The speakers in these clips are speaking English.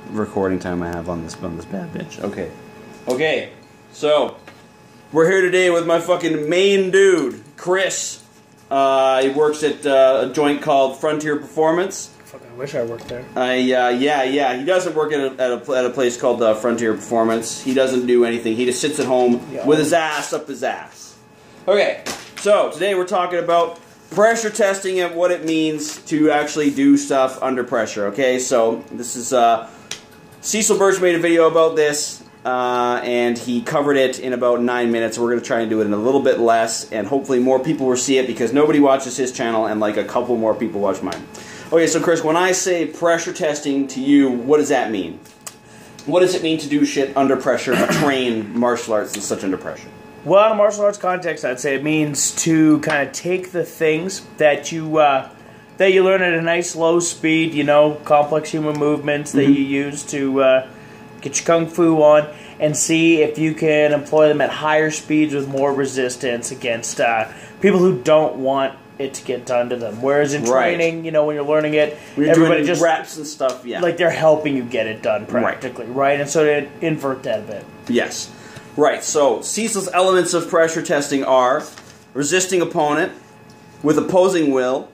recording time I have on this bad bitch. Okay. Okay. So, we're here today with my fucking main dude, Chris. He works at a joint called Frontier Performance. Fuck, I wish I worked there. Yeah. He doesn't work at a place called Frontier Performance. He doesn't do anything. He just sits at home with his ass up his ass. Okay, so today we're talking about pressure testing and what it means to actually do stuff under pressure. Okay, so this is Cecil Birch made a video about this, and he covered it in about 9 minutes. We're going to try and do it in a little bit less, and hopefully more people will see it because nobody watches his channel and like a couple more people watch mine. Okay, so Chris, when I say pressure testing to you, what does that mean? What does it mean to do shit under pressure, to train martial arts and such under pressure? Well, in a martial arts context, I'd say it means to kind of take the things that you learn at a nice low speed, you know, complex human movements that you use to get your kung fu on, and see if you can employ them at higher speeds with more resistance against people who don't want it to get done to them. Whereas in training, you know, when you're learning it, everybody just reps and stuff, like they're helping you get it done practically, right? And so to invert that a bit. Yes. Right, so Cecil's elements of pressure testing are resisting opponent with opposing will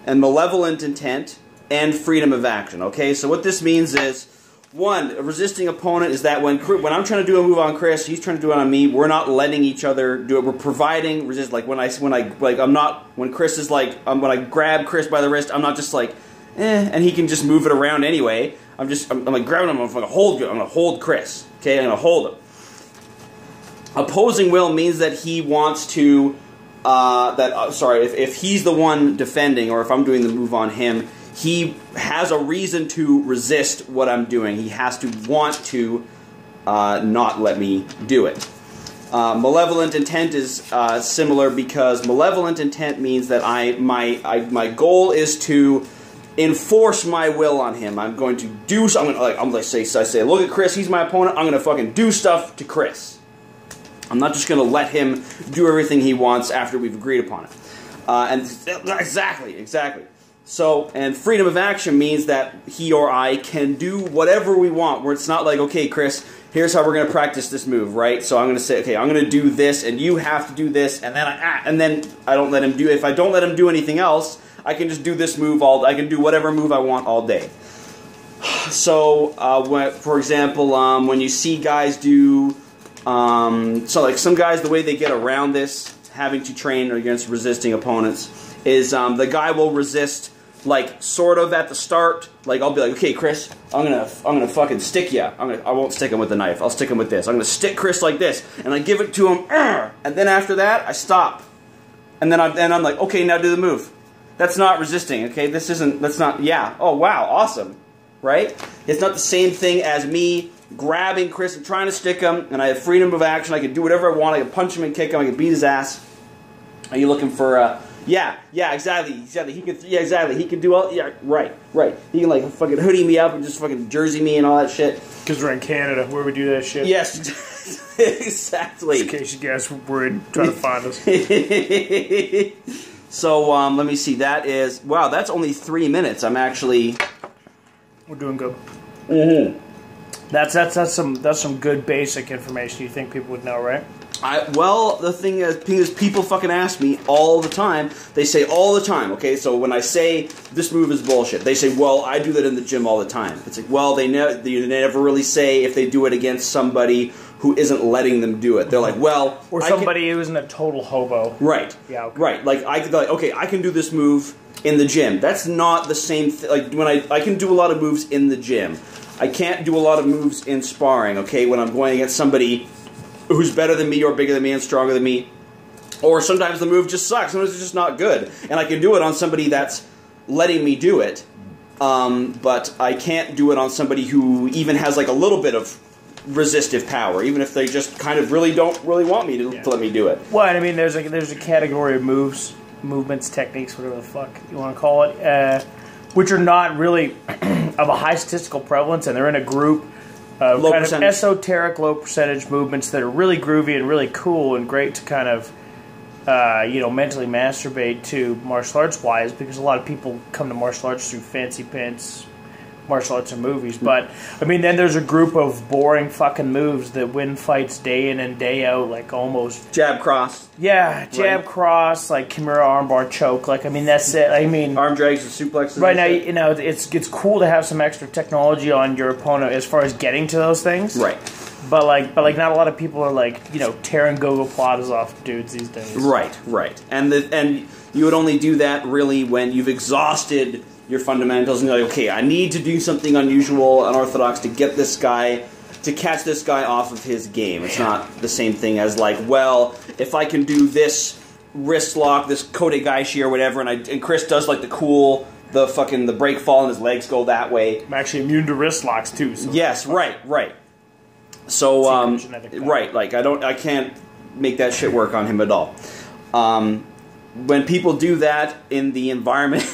and malevolent intent and freedom of action. Okay, so what this means is, one, a resisting opponent is that when I'm trying to do a move on Chris, he's trying to do it on me, we're not letting each other do it. We're providing resist. Like when Chris is like, when I grab Chris by the wrist, I'm not just like, and he can just move it around anyway. I'm like grabbing him. I'm gonna hold Chris. Okay, I'm gonna hold him. Opposing will means that he wants to, if he's the one defending, or if I'm doing the move on him, he has a reason to resist what I'm doing. He has to want to not let me do it. Malevolent intent is similar because malevolent intent means that my goal is to enforce my will on him. I'm going to do something. I say, look at Chris. He's my opponent. I'm going to fucking do stuff to Chris. I'm not just going to let him do everything he wants after we've agreed upon it. Exactly. So, and freedom of action means that he or I can do whatever we want, where it's not like, okay, Chris, here's how we're going to practice this move, right? So I'm going to say, okay, I'm going to do this, and you have to do this, and then I don't let him do it. If I don't let him do anything else, I can just do this move I can do whatever move I want all day. So, for example, when you see guys do, so like some guys, the way they get around this, having to train against resisting opponents, is the guy will resist, like, sort of at the start. Like, I'll be like, okay, Chris, I'm gonna fucking stick you. I won't stick him with the knife. I'll stick him with this. I'm gonna stick Chris like this, and I give it to him, and then after that, I stop, and then I'm like, okay, now do the move. That's not resisting, okay? That's not. Yeah. Oh wow, awesome, right? It's not the same thing as me grabbing Chris and trying to stick him, and I have freedom of action. I can do whatever I want. I can punch him and kick him. I can beat his ass. Are you looking for? Yeah, exactly. He can do all. Yeah, right. He can like fucking hoodie me up and just fucking jersey me and all that shit. Because we're in Canada, where we do that shit. Yes, exactly. Just in case you guys were worried, trying to find us. So let me see. That is that's only 3 minutes. We're doing good. Mm-hmm. That's some good basic information you think people would know, right? The thing is, people fucking ask me all the time. They say all the time, okay, so when I say this move is bullshit, they say, well, I do that in the gym all the time. It's like, well, they never really say if they do it against somebody who isn't letting them do it. They're like, well... Or somebody who isn't a total hobo. Right. Yeah, okay. Right. Like, I can do this move in the gym. That's not the same thing. Like, when I can do a lot of moves in the gym. I can't do a lot of moves in sparring, okay, when I'm going against somebody who's better than me or bigger than me and stronger than me. Or sometimes the move just sucks. Sometimes it's just not good. And I can do it on somebody that's letting me do it, but I can't do it on somebody who even has like a little bit of resistive power, even if they just kind of don't really want me to let me do it. Well, I mean, there's a category of movements, techniques, whatever the fuck you want to call it, which are not really of a high statistical prevalence, and they're in a group of kind of esoteric, low percentage movements that are really groovy and really cool and great to kind of, mentally masturbate to martial arts wise, because a lot of people come to martial arts through fancy pants, martial arts and movies. But I mean, then there's a group of boring fucking moves that win fights day in and day out, like almost jab cross. Yeah, jab cross, like Kimura armbar choke. Like, I mean, that's it. I mean, arm drags and suplexes. Right now, you know, it's cool to have some extra technology on your opponent as far as getting to those things. Right. But like, not a lot of people are like, you know, tearing gogoplatas off dudes these days. Right, right, and you would only do that really when you've exhausted your fundamentals and you're like, okay, I need to do something unusual, unorthodox to get this guy, to catch this guy off of his game. It's not the same thing as like, well, if I can do this wrist lock, this Kodegaishi or whatever, and Chris does like the break fall and his legs go that way. I'm actually immune to wrist locks too. So yes, right. So right, like I can't make that shit work on him at all. When people do that in the environment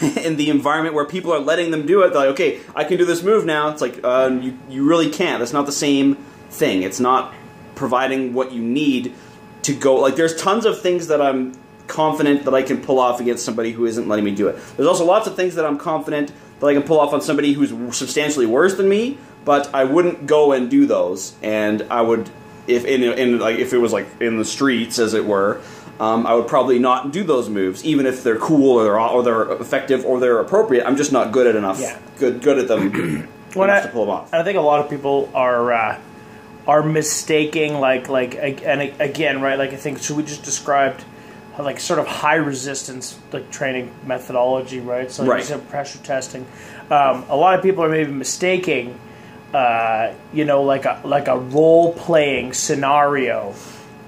where people are letting them do it, they're like, okay, I can do this move now. It's like you really can't. That's not the same thing. It's not providing what you need to go. Like, there's tons of things that I'm confident that I can pull off against somebody who isn't letting me do it. There's also lots of things that I'm confident that I can pull off on somebody who's substantially worse than me, but I wouldn't go and do those. And I would, if it was like in the streets, as it were, I would probably not do those moves, even if they're cool or they're effective or they're appropriate. I'm just not good at enough. Yeah. Good at them enough to pull them off. I think a lot of people are mistaking and again, right? Like, I think we just described like sort of high resistance like training methodology, right? So like you said, pressure testing. A lot of people are maybe mistaking, you know, like a role playing scenario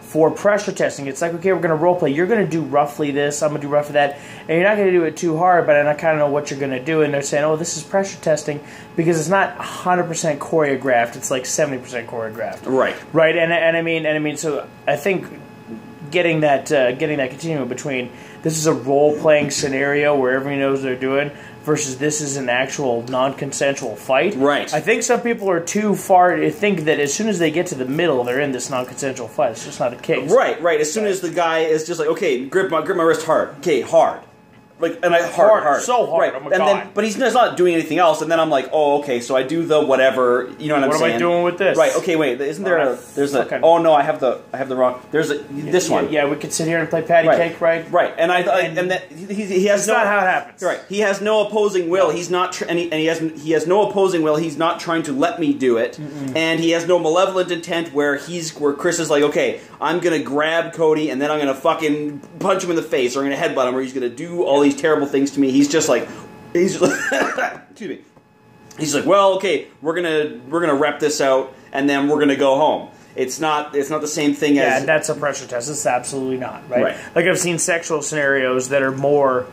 for pressure testing. It's like, okay, we're going to role play. You're going to do roughly this. I'm going to do roughly that. And you're not going to do it too hard, but I kind of know what you're going to do. And they're saying, oh, this is pressure testing because it's not 100% choreographed. It's like 70% choreographed. Right. Right. And I mean, so I think getting that continuum between this is a role playing scenario where everyone knows what they're doing versus this is an actual non-consensual fight. Right. I think some people are too far to think that as soon as they get to the middle, they're in this non-consensual fight. It's just not the case. Right. As soon as the guy is just like, okay, grip my wrist hard. Okay, hard. Like, and hard. So hard. Right. And then, but he's not doing anything else. And then I'm like, oh, okay. So I do the whatever. You know what I'm saying? What am I doing with this? Right. Okay. Wait. Isn't there Oh no, I have the wrong. There's this one. Yeah. We could sit here and play patty cake, right? Right. And he has not how it happens. Right. He has no opposing will. He's not. He has no opposing will. He's not trying to let me do it. And he has no malevolent intent where Chris is like, okay, I'm gonna grab Cody and then I'm gonna fucking punch him in the face or I'm gonna headbutt him or he's gonna do all these terrible things to me. He's just like, excuse me. He's like, well, okay, we're gonna rep this out and then we're gonna go home. It's not the same thing as... Yeah, that's a pressure test. It's absolutely not, right? Like, I've seen sexual scenarios that are more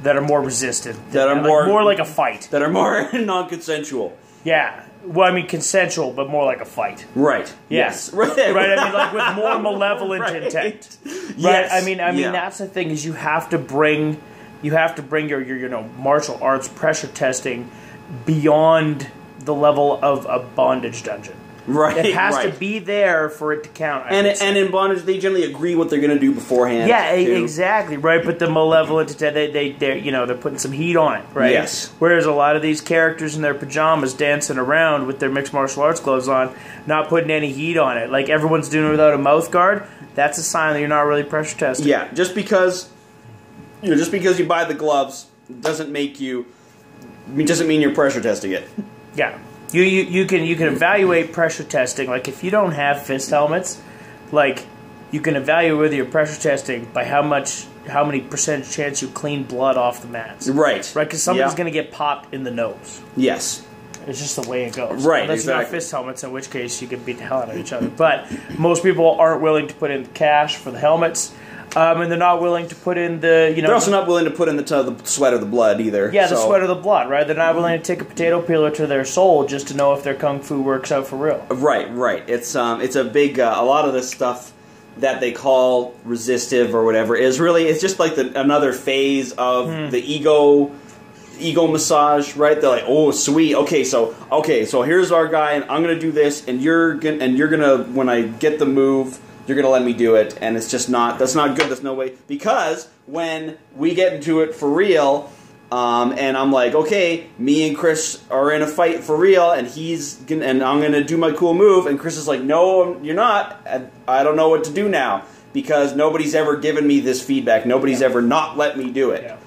resistant. That are more like a fight. That are more non-consensual. Yeah. Well, I mean, consensual, but more like a fight. Right. Yes. Right. Right. I mean, like with more malevolent intent. Right. Yes. I mean, that's the thing is you have to bring your martial arts pressure testing beyond the level of a bondage dungeon. Right. It has to be there for it to count. And in bondage, they generally agree what they're going to do beforehand. Yeah, exactly. Right. But the malevolent, they're putting some heat on it. Right. Yes. Whereas a lot of these characters in their pajamas dancing around with their mixed martial arts gloves on, not putting any heat on it. Like everyone's doing it without a mouth guard. That's a sign that you're not really pressure testing. Yeah. Just because you buy the gloves doesn't mean you're pressure testing it. Yeah. You can evaluate pressure testing. Like if you don't have fist helmets, like you can evaluate whether you're pressure testing by how many percentage chance you clean blood off the mats. Right. Right, because somebody's going to get popped in the nose. Yes. It's just the way it goes. Right. Unless you have fist helmets, in which case you can beat the hell out of each other. But most people aren't willing to put in cash for the helmets. And they're not willing to put in the, They're also not willing to put in the sweat or the blood either. Yeah, the sweat or the blood, right? They're not willing to take a potato peeler to their soul just to know if their kung fu works out for real. Right. It's a big, a lot of this stuff that they call resistive or whatever is really, it's just like another phase of the ego massage, right? They're like, oh, sweet. Okay, so here's our guy, and I'm gonna do this, and you're gonna when I get the move, you're going to let me do it, and it's just not, that's not good, there's no way, because when we get into it for real, And I'm like, okay, me and Chris are in a fight for real, and I'm gonna do my cool move, and Chris is like, no, you're not. I don't know what to do now because nobody's ever given me this feedback. Nobody's ever not let me do it. Yeah.